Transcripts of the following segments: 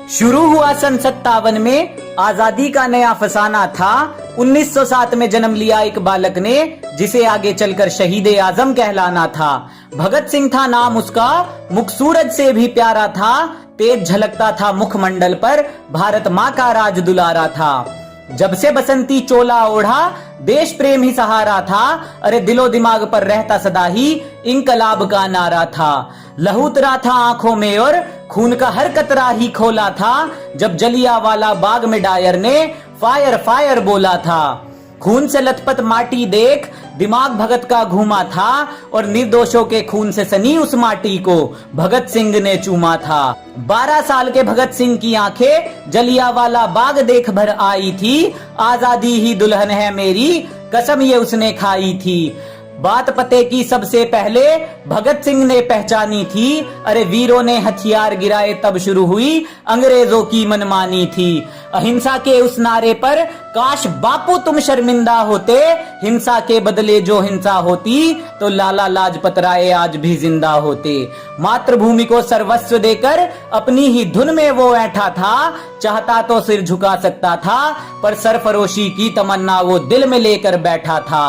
शुरू हुआ सन 57 में आजादी का नया फसाना था। 1907 में जन्म लिया एक बालक ने, जिसे आगे चलकर शहीद ए आजम कहलाना था। भगत सिंह था नाम उसका, मुख सूरज से भी प्यारा था। तेज झलकता था मुखमंडल पर, भारत माँ का राज दुलारा था। जब से बसंती चोला ओढ़ा, देश प्रेम ही सहारा था। अरे दिलो दिमाग पर रहता सदा ही इंकलाब का नारा था। लहू उतरा था आंखों में और खून का हर कतरा ही खोला था। जब जलियांवाला बाग में डायर ने फायर फायर बोला था। खून से लथपथ माटी देख दिमाग भगत का घूमा था, और निर्दोषों के खून से सनी उस माटी को भगत सिंह ने चूमा था। 12 साल के भगत सिंह की आंखें जलियांवाला बाग देख भर आई थी। आजादी ही दुल्हन है मेरी, कसम ये उसने खाई थी। बात पते की सबसे पहले भगत सिंह ने पहचानी थी। अरे वीरों ने हथियार गिराए तब शुरू हुई अंग्रेजों की मनमानी थी। अहिंसा के उस नारे पर काश बापू तुम शर्मिंदा होते। हिंसा के बदले जो हिंसा होती तो लाला लाजपत राय आज भी जिंदा होते। मातृभूमि को सर्वस्व देकर अपनी ही धुन में वो ऐठा था। चाहता तो सिर झुका सकता था, पर सरफरोशी की तमन्ना वो दिल में लेकर बैठा था।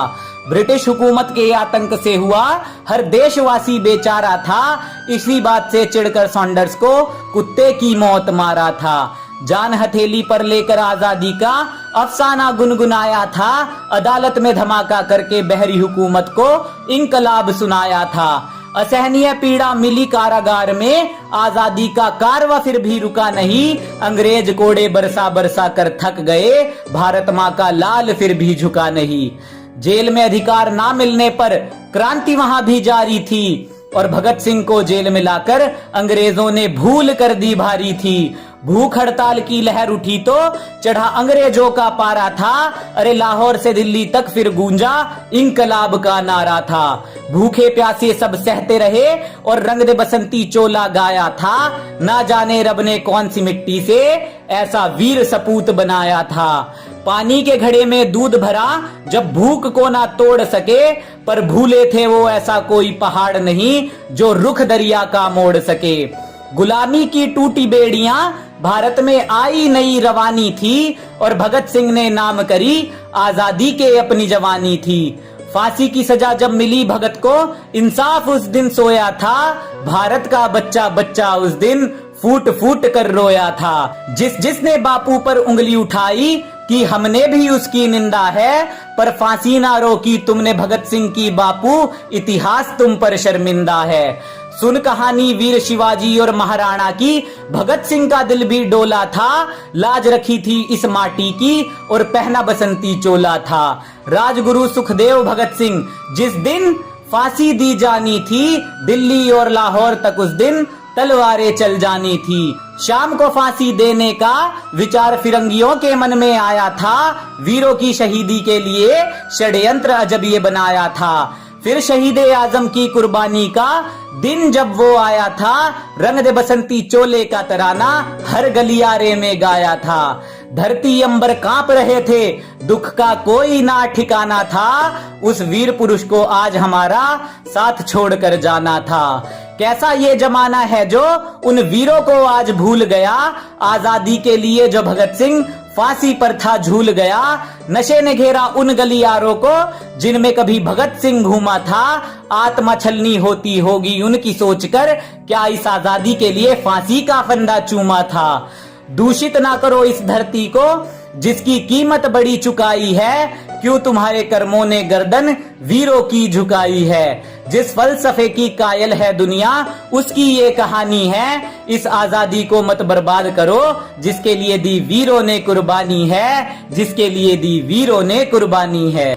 ब्रिटिश हुकूमत के आतंक से हुआ हर देशवासी बेचारा था। इसी बात से चिढ़कर सॉन्डर्स को कुत्ते की मौत मारा था। जान हथेली पर लेकर आजादी का अफसाना गुनगुनाया था। अदालत में धमाका करके बहरी हुकूमत को इंकलाब सुनाया था। असहनीय पीड़ा मिली कारागार में, आजादी का कारवा फिर भी रुका नहीं। अंग्रेज कोड़े बरसा बरसा कर थक गए, भारत माँ का लाल फिर भी झुका नहीं। जेल में अधिकार ना मिलने पर क्रांति वहां भी जारी थी, और भगत सिंह को जेल में लाकर अंग्रेजों ने भूल कर दी भारी थी। भूख हड़ताल की लहर उठी तो चढ़ा अंग्रेजों का पारा था। अरे लाहौर से दिल्ली तक फिर गूंजा इंकलाब का नारा था। भूखे प्यासे सब सहते रहे और रंग दे बसंती चोला गाया था। ना जाने रब ने कौन सी मिट्टी से ऐसा वीर सपूत बनाया था। पानी के घड़े में दूध भरा जब भूख को ना तोड़ सके, पर भूले थे वो ऐसा कोई पहाड़ नहीं जो रुख दरिया का मोड़ सके। गुलामी की टूटी बेड़ियां भारत में आई नई रवानी थी, और भगत सिंह ने नाम करी आजादी के अपनी जवानी थी। फांसी की सजा जब मिली भगत को, इंसाफ उस दिन सोया था। भारत का बच्चा बच्चा उस दिन फूट फूट कर रोया था। जिसने बापू पर उंगली उठाई कि हमने भी उसकी निंदा है, पर फांसी ना रोकी तुमने भगत सिंह की बापू, इतिहास तुम पर शर्मिंदा है। सुन कहानी वीर शिवाजी और महाराणा की, भगत सिंह का दिल भी डोला था। लाज रखी थी इस माटी की और पहना बसंती चोला था। राजगुरु सुखदेव भगत सिंह जिस दिन फांसी दी जानी थी, दिल्ली और लाहौर तक उस दिन तलवारें चल जानी थी। शाम को फांसी देने का विचार फिरंगियों के मन में आया था। वीरों की शहीदी के लिए षड्यंत्र अजब ये बनाया था। फिर शहीद ए आजम की कुर्बानी का दिन जब वो आया था, रंग दे बसंती चोले का तराना हर गलियारे में गाया था। धरती अंबर कांप रहे थे, दुख का कोई ना ठिकाना था। उस वीर पुरुष को आज हमारा साथ छोड़कर जाना था। कैसा ये जमाना है जो उन वीरों को आज भूल गया। आजादी के लिए जो भगत सिंह फांसी पर था झूल गया। नशे ने घेरा उन गलियारों को जिनमें कभी भगत सिंह घूमा था। आत्मा छलनी होती होगी उनकी सोचकर, क्या इस आजादी के लिए फांसी का फंदा चूमा था। दूषित ना करो इस धरती को जिसकी कीमत बड़ी चुकाई है। क्यों तुम्हारे कर्मों ने गर्दन वीरों की झुकाई है। जिस फलसफे की कायल है दुनिया, उसकी ये कहानी है। इस आजादी को मत बर्बाद करो जिसके लिए दी वीरों ने कुर्बानी है, जिसके लिए दी वीरों ने कुर्बानी है।